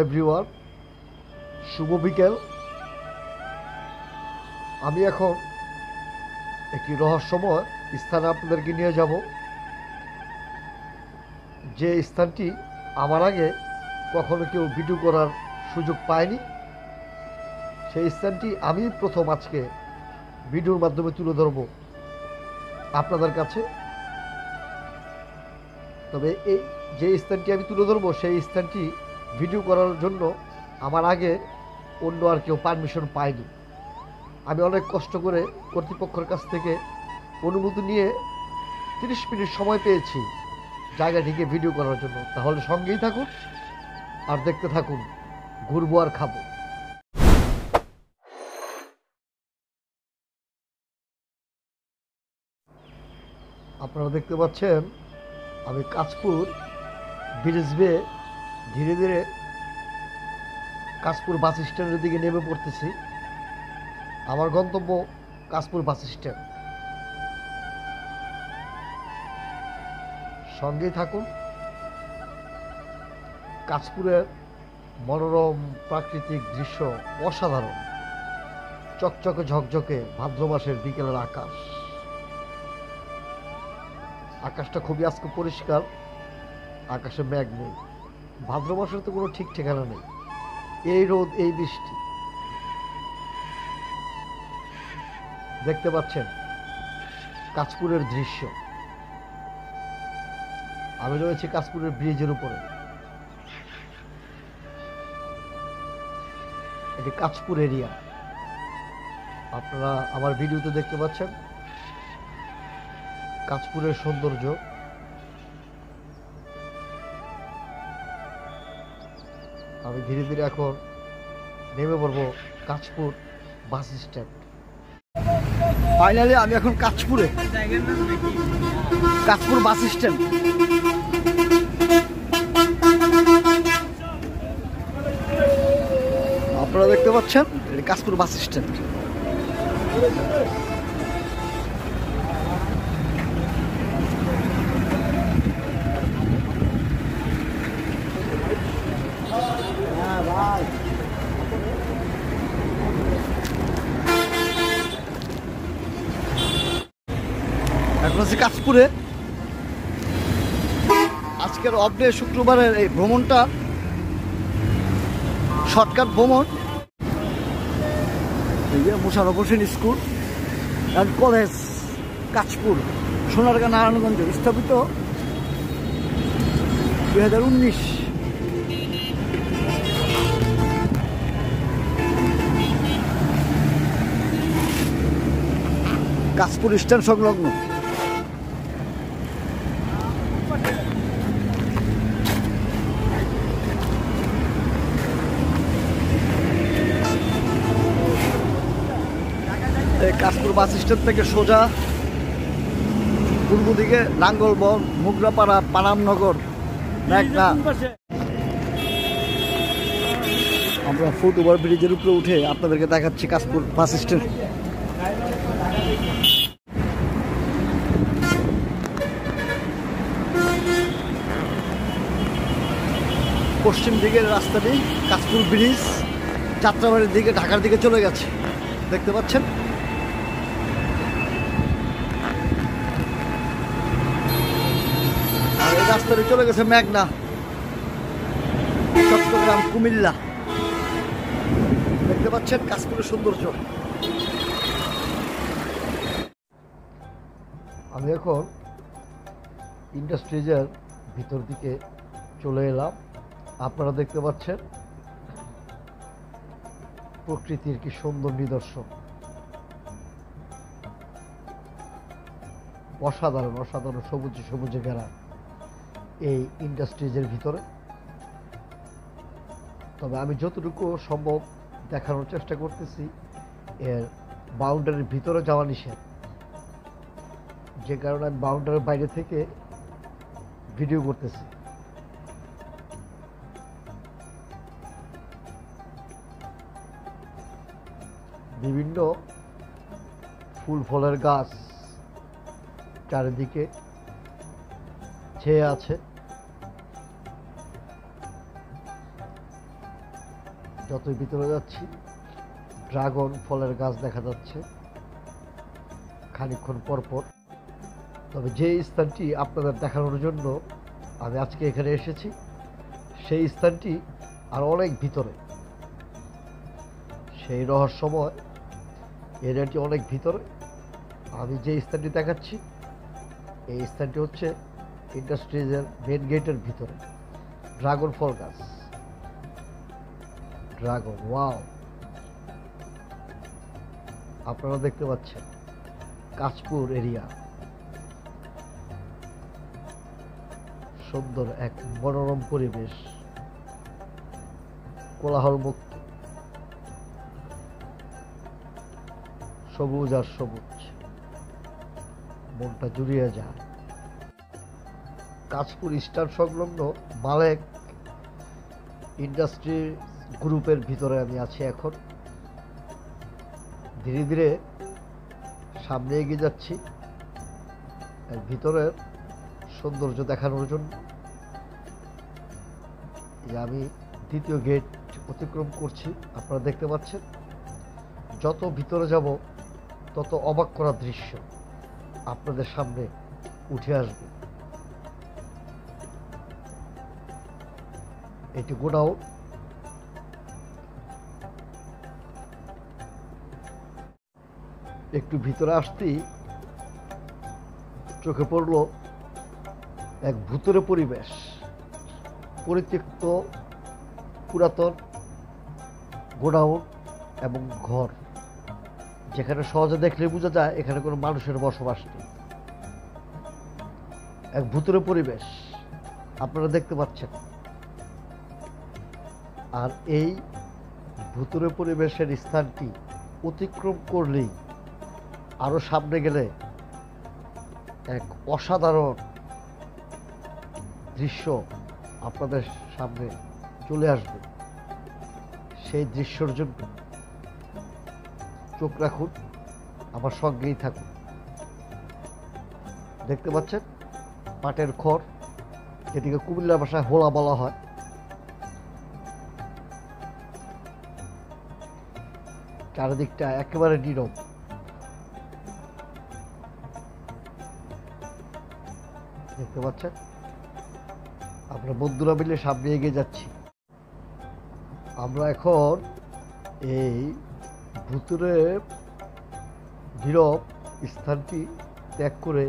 Everyone, শুভ বিকেল। আমি এখন একটি রহস্যময় স্থানে আপনাদেরকে নিয়ে যাব, যে স্থানটি আমার আগে কখনো কেউ ভিডিও করার সুযোগ পায়নি। সেই স্থানটি আমি প্রথম আজকে ভিডিওর মাধ্যমে তুলে ধরব আপনাদের কাছে। তবে এই যে স্থানটি আমি তুলে ধরবো, সেই স্থানটি ভিডিও করার জন্য আমার আগে অন্য আর কেউ পারমিশন পায়নি। আমি অনেক কষ্ট করে কর্তৃপক্ষের কাছ থেকে অনুমতি নিয়ে 30 মিনিট সময় পেয়েছি জায়গাটিকে ভিডিও করার জন্য। তাহলে সঙ্গেই থাকুন আর দেখতে থাকুন, ঘুরবো আর খাবো। আপনারা দেখতে পাচ্ছেন আমি কাঁচপুর ব্রিজ বেয়ে ধীরে ধীরে কাঁচপুর বাস স্ট্যান্ডের দিকে নেমে পড়তেছি। আমার গন্তব্য কাঁচপুর বাস স্ট্যান্ড। সঙ্গেই থাকুন। কাঁচপুরের মনোরম প্রাকৃতিক দৃশ্য অসাধারণ। চকচকে ঝকঝকে ভাদ্র মাসের বিকেলের আকাশ। আকাশটা খুবই আজকে পরিষ্কার, আকাশে মেঘ নেই। ভাদ্র মাসের তো কোনো ঠিক ঠিকানা নেই, এই রোদ এই বৃষ্টি। দেখতে পাচ্ছেন কাঁচপুরের দৃশ্য। আমি রয়েছি কাঁচপুরের ব্রিজের উপরে। এটি কাঁচপুর এরিয়া। আপনারা আমার ভিডিওতে দেখতে পাচ্ছেন কাঁচপুরের সৌন্দর্য। আমি ধীরে ধীরে এখন নেমে পড়বো কাঁচপুর বাস স্ট্যান্ড। ফাইনালি আমি এখন কাঁচপুর বাস স্ট্যান্ড। আপনারা দেখতে পাচ্ছেন এটা কাঁচপুর বাস স্ট্যান্ড। এখন আছি কাঁচপুরে। আজকের অফ ডে, শুক্রবারের এই ভ্রমণটা শর্টকাট ভ্রমণ। Mosharraf Hossain school and college, Kanchpur, Sonargaon, Narayanganj, স্থাপিত 2019। কাঁচপুর স্ট্যান্ড সংলগ্ন। কাঁচপুর বাস স্ট্যান্ড থেকে সোজা পূর্ব দিকে নাঙ্গলবন, মুগরাপাড়া, পানামনগর, মেঘনা। আমরা ফুট ওভার ব্রিজের উপরে উঠে আপনাদেরকে দেখাচ্ছি কাঁচপুর বাস স্ট্যান্ড। পশ্চিম দিকের রাস্তাটি কাঁচপুর ব্রিজ যাত্রাবাড়ির দিকে, ঢাকার দিকে চলে গেছে, দেখতে পাচ্ছেন। আর এই রাস্তাটি চলে গেছে মেঘনা, চট্টগ্রাম, কুমিল্লা। দেখতে পাচ্ছেন কাঁচপুরের সৌন্দর্য। আমি এখন ইন্ডাস্ট্রিজের ভিতর দিকে চলে এলাম। আপনারা দেখতে পাচ্ছেন প্রকৃতির কি সুন্দর নিদর্শন। অসাধারণ অসাধারণ সবুজে সবুজে ঘেরা এই ইন্ডাস্ট্রিজের ভিতরে। তবে আমি যতটুকু সম্ভব দেখানোর চেষ্টা করতেছি, এর বাউন্ডারির ভিতরে যাওয়া নিষেধ, যে কারণে আমি বাউন্ডারির বাইরে থেকে ভিডিও করতেছি। বিভিন্ন ফুল ফলের গাছ চারিদিকে ছেয়ে আছে। যতই ভিতরে যাচ্ছি ড্রাগন ফলের গাছ দেখা যাচ্ছে খানিকক্ষণ পর পর। তবে যে স্থানটি আপনাদের দেখানোর জন্য আমি আজকে এখানে এসেছি সেই স্থানটি আর অনেক ভিতরে, সেই রহস্যময় এরিয়াটি অনেক ভিতরে। আমি যে স্থানটি দেখাচ্ছি এই স্থানটি হচ্ছে ইন্ডাস্ট্রিজের মেন গেটের ভিতরে। ড্রাগন ফল গাছ, ড্রাগন, ওয়াও! আপনারা দেখতে পাচ্ছেন কাশপুর এরিয়া, সুন্দর এক মনোরম পরিবেশ, কোলাহল মুক্ত, সবুজ আর সবুজ, মনটা জুড়িয়ে যায়। কাশপুর স্টার সংলগ্ন মালেক ইন্ডাস্ট্রি গ্রুপের ভিতরে আমি আছি এখন। ধীরে ধীরে সামনে এগিয়ে যাচ্ছি এর ভিতরের সৌন্দর্য দেখানোর জন্য। আমি দ্বিতীয় গেট অতিক্রম করছি, আপনারা দেখতে পাচ্ছেন। যত ভিতরে যাব তত অবাক করা দৃশ্য আপনাদের সামনে উঠে আসবে। এটি গোডাউন, একটু ভিতরে আসতেই চোখে পড়ল এক ভুতুরে পরিবেশ, পরিত্যক্ত পুরাতন গোডাউন এবং ঘর, যেখানে সহজে দেখলে বোঝা যায় এখানে কোনো মানুষের বসবাস নেই। এক ভুতুরে পরিবেশ আপনারা দেখতে পাচ্ছেন। আর এই ভুতুরে পরিবেশের স্থানটি অতিক্রম করলেই আরো সামনে গেলে এক অসাধারণ দৃশ্য আপনাদের সামনে চলে আসবে। সেই দৃশ্যের জন্য চোখ রাখুন, আমার সঙ্গেই থাকুন। দেখতে পাচ্ছেন পাটের খড়, যেটিকে কুমিল্লা ভাষায় হোলা বলা হয়। চারিদিকটা একেবারে নীরব। দেখতে পাচ্ছেন আমরা বন্ধুরা মিলে সামনে এগিয়ে যাচ্ছি। আমরা এখন এই ভুতুরে নীরব স্থানটি ত্যাগ করে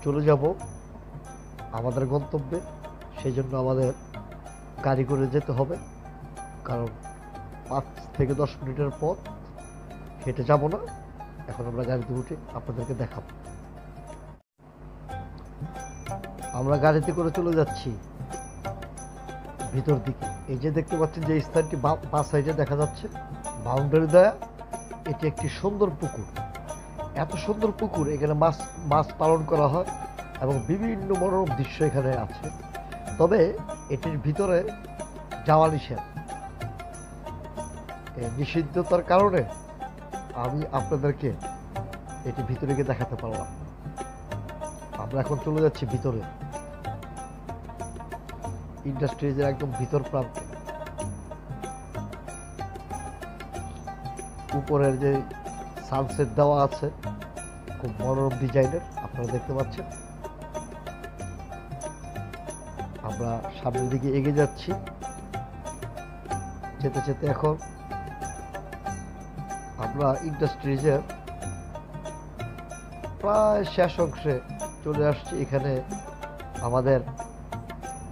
চলে যাব আমাদের গন্তব্যে। সেই জন্য আমাদের গাড়ি করে যেতে হবে, কারণ 5 থেকে 10 মিনিটের পর হেঁটে যাব না। এখন আমরা গাড়িতে উঠে আপনাদেরকে দেখাবো। আমরা গাড়িতে করে চলে যাচ্ছি ভিতর দিকে। এই যে দেখতে পাচ্ছেন যে স্থানটি বাঁ সাইডে দেখা যাচ্ছে বাউন্ডারি দেয়া, এটি একটি সুন্দর পুকুর। এত সুন্দর পুকুর, এখানে মাছ পালন করা হয় এবং বিভিন্ন মনোরম দৃশ্য এখানে আছে। তবে এটির ভিতরে যাওয়া নিষেধ। এই নিষিদ্ধতার কারণে আমি আপনাদেরকে এটি ভিতরে গিয়ে দেখাতে পারলাম। আমরা এখন চলে যাচ্ছি ভিতরে, ইন্ডাস্ট্রিজের একদম ভিতর প্রান্তে। উপরের যে সানসেট দেওয়া আছে খুব মনোরম ডিজাইনের, আপনারা দেখতে পাচ্ছেন। আমরা সামনের দিকে এগিয়ে যাচ্ছি। যেতে যেতে এখন আমরা ইন্ডাস্ট্রিজের প্রায় শেষ অংশে চলে আসছি। এখানে আমাদের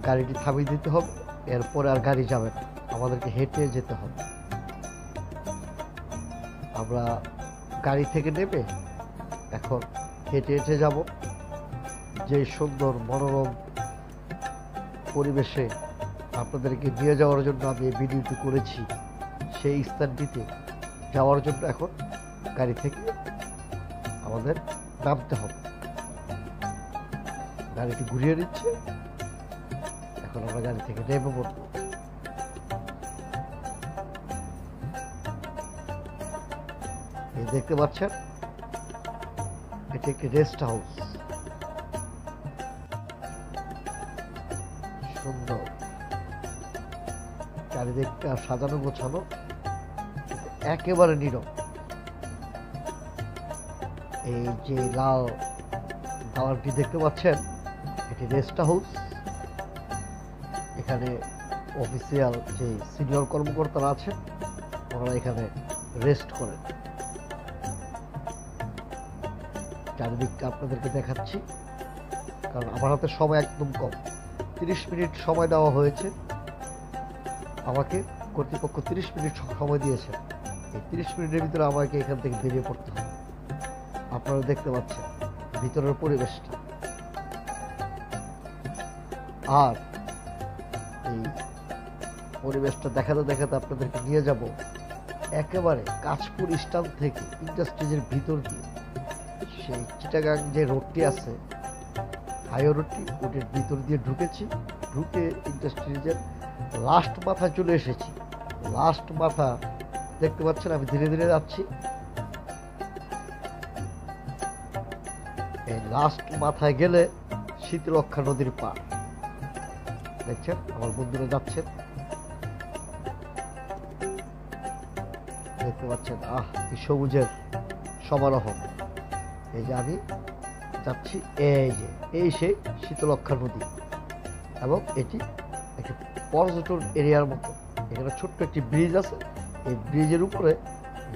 গাড়িটি থামিয়ে দিতে হবে, এরপরে আর গাড়ি যাবে না, আমাদেরকে হেঁটে যেতে হবে। আমরা গাড়ি থেকে নেমে এখন হেঁটে হেঁটে যাব। যে সুন্দর মনোরম পরিবেশে আপনাদেরকে নিয়ে যাওয়ার জন্য আমি এই ভিডিওটি করেছি, সেই স্থানটিতে যাওয়ার জন্য এখন গাড়ি থেকে আমাদের নামতে হবে। গাড়িটি ঘুরিয়ে নিচ্ছে, এখন আমরা গাড়ি থেকে নেমে পড়ব। এই দেখতে পাচ্ছেন এটি একটি রেস্ট হাউস, সুন্দর চারিদিকটা সাজানো গোছানো, একেবারে নীরব। এই যে লাল দালানটি দেখতে পাচ্ছেন, এটি রেস্ট হাউস। এখানে অফিসিয়াল যে সিনিয়র কর্মকর্তারা আছেন ওনারা এখানে রেস্ট করেন। চারিদিকটা আপনাদেরকে দেখাচ্ছি, কারণ আমার হাতে সময় একদম কম। 30 মিনিট সময় দেওয়া হয়েছে আমাকে, কর্তৃপক্ষ 30 মিনিট সময় দিয়েছে। এই 30 মিনিটের ভিতরে আমাকে এখান থেকে বেরিয়ে পড়তে হবে। আপনারা দেখতে পাচ্ছেন ভিতরের পরিবেশটা। আর এই পরিবেশটা দেখাতে দেখাতে আপনাদেরকে নিয়ে যাব একেবারে কাঁচপুর স্ট্যান্ড থেকে ইন্ডাস্ট্রিজের ভিতর দিয়ে। সেই চিটাগাং যে রোডটি আছে, হাইওয়ে রোডটি, ওটির ভিতর দিয়ে ঢুকেছি। ঢুকে ইন্ডাস্ট্রিজের লাস্ট মাথায় চলে এসেছি। লাস্ট মাথা দেখতে পাচ্ছেন, আমি ধীরে ধীরে যাচ্ছি। এই লাস্ট মাথায় গেলে শীতলক্ষা নদীর পার দেখছেন, আমার বন্ধুরা যাচ্ছেন, দেখতে পাচ্ছেন। কি সবুজের সমারোহ। এই যে আমি যাচ্ছি, এই সেই শীতলক্ষা নদী, এবং এটি একটি পর্যটন এরিয়ার মতো। এখানে ছোট্ট একটি ব্রিজ আছে। এই ব্রিজের উপরে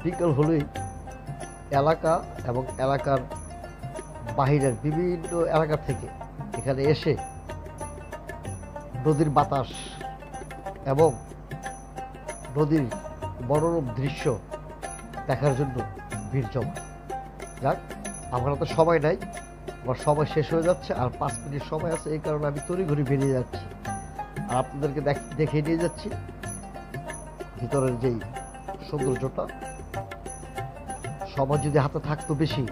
বিকেল হলেই এলাকা এবং এলাকার বাহিরের বিভিন্ন এলাকা থেকে এখানে এসে নদীর বাতাস এবং নদীর মনোরম দৃশ্য দেখার জন্য ভিড় জমা। যাক, আমার তো সময় নাই, আমার সময় শেষ হয়ে যাচ্ছে, আর 5 মিনিট সময় আছে। এই কারণে আমি তড়িঘড়ি বেরিয়ে যাচ্ছি, আর আপনাদেরকে দেখিয়ে নিয়ে যাচ্ছি ভিতরের যেই সৌন্দর্যটা। সময় যদি হাতে থাকতো বেশি,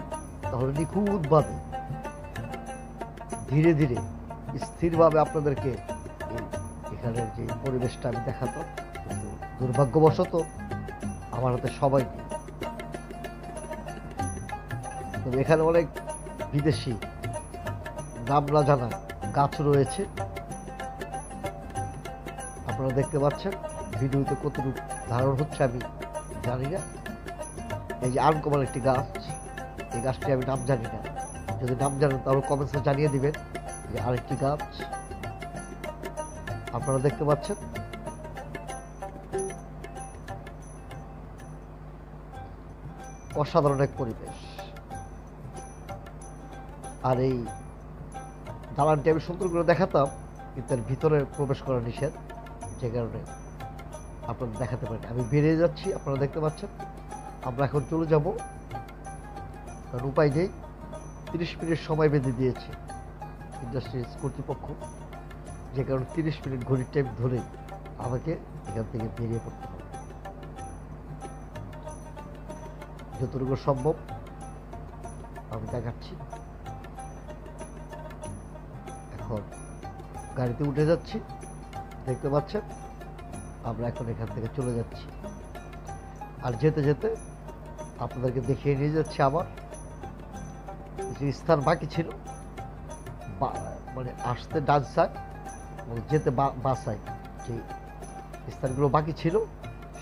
তাহলে নিখুঁতভাবে ধীরে ধীরে স্থিরভাবে আপনাদেরকে এখানের যে পরিবেশটা আমি দেখাতাম। কিন্তু দুর্ভাগ্যবশত আমার হাতে সময় নেই। তবে এখানে অনেক বিদেশি নাম না জানা গাছ রয়েছে, আপনারা দেখতে পাচ্ছেন। ভিডিওতে কতটুকু ধারণ হচ্ছে আমি জানি না। এই যে আনকমন একটি গাছ, এই গাছটি আমি নাম জানি না। যদি নাম জানেন তাহলে কমেন্টসে জানিয়ে দিবেন। যে আরেকটি গাছ আপনারা দেখতে পাচ্ছেন। অসাধারণ এক পরিবেশ। আর এই দালানটি আমি সুন্দর করে দেখাতাম, কিন্তু এর ভিতরে প্রবেশ করা নিষেধ, যে কারণে আপনাদের দেখাতে পারেন। আমি বেরিয়ে যাচ্ছি, আপনারা দেখতে পাচ্ছেন। আমরা এখন চলে যাব, কারণ উপায় নেই। 30 মিনিট সময় বেঁধে দিয়েছে ইন্ডাস্ট্রিজ কর্তৃপক্ষ, যে কারণে 30 মিনিট ঘড়ির টাইম ধরেই আমাকে এখান থেকে বেরিয়ে পড়তে হবে। যতটুকু সম্ভব আমি দেখাচ্ছি। এখন গাড়িতে উঠে যাচ্ছি, দেখতে পাচ্ছেন। আমরা এখন এখান থেকে চলে যাচ্ছি, আর যেতে যেতে আপনাদেরকে দেখিয়ে নিয়ে যাচ্ছি আমার যে স্থান বাকি ছিল, মানে আসতে ডান সাইড এবং যেতে বাঁ সাইড যে স্থানগুলো বাকি ছিল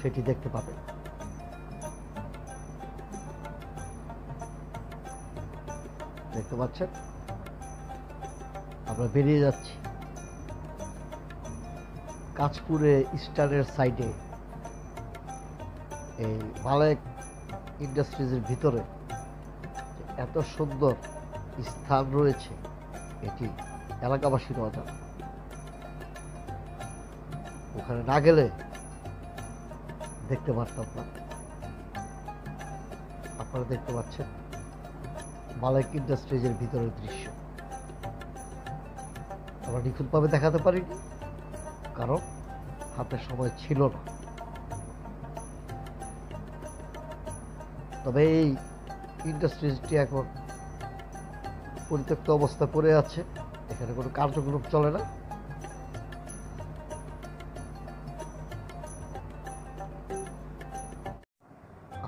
সেটি দেখতে পাবেন। দেখতে পাচ্ছেন, আমরা বেরিয়ে যাচ্ছি। কাঁচপুরে স্টারের সাইডে এই মালেক ইন্ডাস্ট্রিজের ভিতরে এত সুন্দর স্থান রয়েছে, এটি এলাকাবাসীর অজানা। ওখানে না গেলে দেখতে পারতাম না। আপনারা দেখতে পাচ্ছেন মালেক ইন্ডাস্ট্রিজের ভিতরের দৃশ্য। আমরা নিখুঁতভাবে দেখাতে পারিনি, কারণ হাতে সময় ছিল না। তবে এই ইন্ডাস্ট্রিজটি এখন পরিত্যক্ত অবস্থায় পড়ে আছে, এখানে কোনো কার্যক্রম চলে না।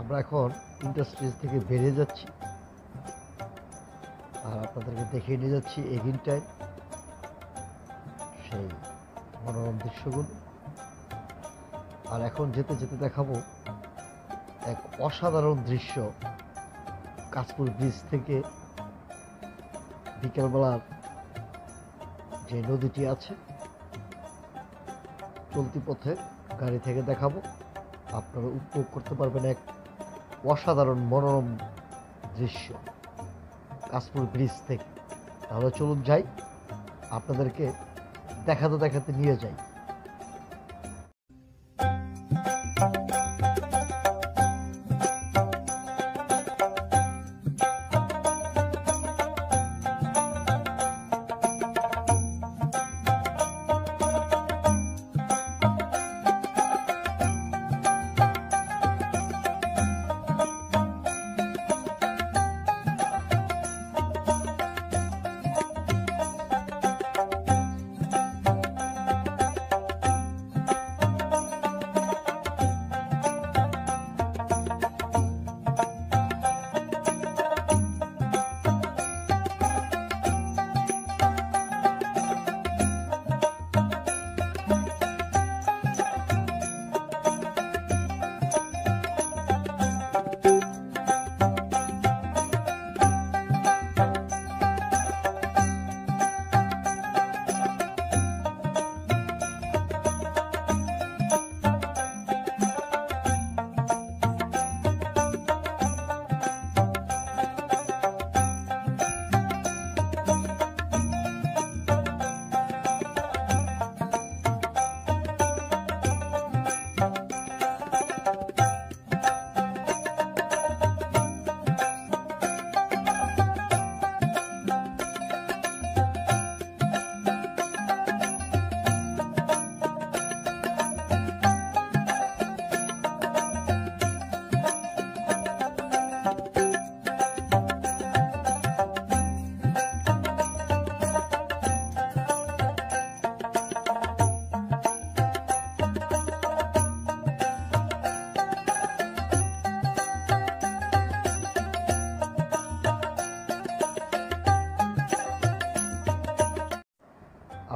আমরা এখন ইন্ডাস্ট্রিজ থেকে বেরিয়ে যাচ্ছি, আর আপনাদেরকে দেখিয়ে নিয়ে যাচ্ছি এগিন টাইম সেই মনোরম দৃশ্যগুলো। আর এখন যেতে যেতে দেখাবো এক অসাধারণ দৃশ্য। কাশপুর ব্রিজ থেকে বিকেলবেলার যে নদীটি আছে, চলতি পথে গাড়ি থেকে দেখাবো, আপনারা উপভোগ করতে পারবেন এক অসাধারণ মনোরম দৃশ্য কাশপুর ব্রিজ থেকে। তাহলে চলুন যাই, আপনাদেরকে দেখাতে দেখাতে নিয়ে যাই।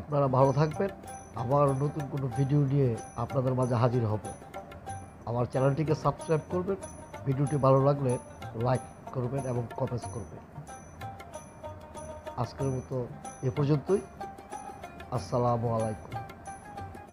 আপনারা ভালো থাকবেন। আবার নতুন কোনো ভিডিও নিয়ে আপনাদের মাঝে হাজির হব। আমার চ্যানেলটিকে সাবস্ক্রাইব করবেন, ভিডিওটি ভালো লাগলে লাইক করবেন এবং কমেন্টস করবেন। আজকের মতো এ পর্যন্তই। আসসালামু আলাইকুম।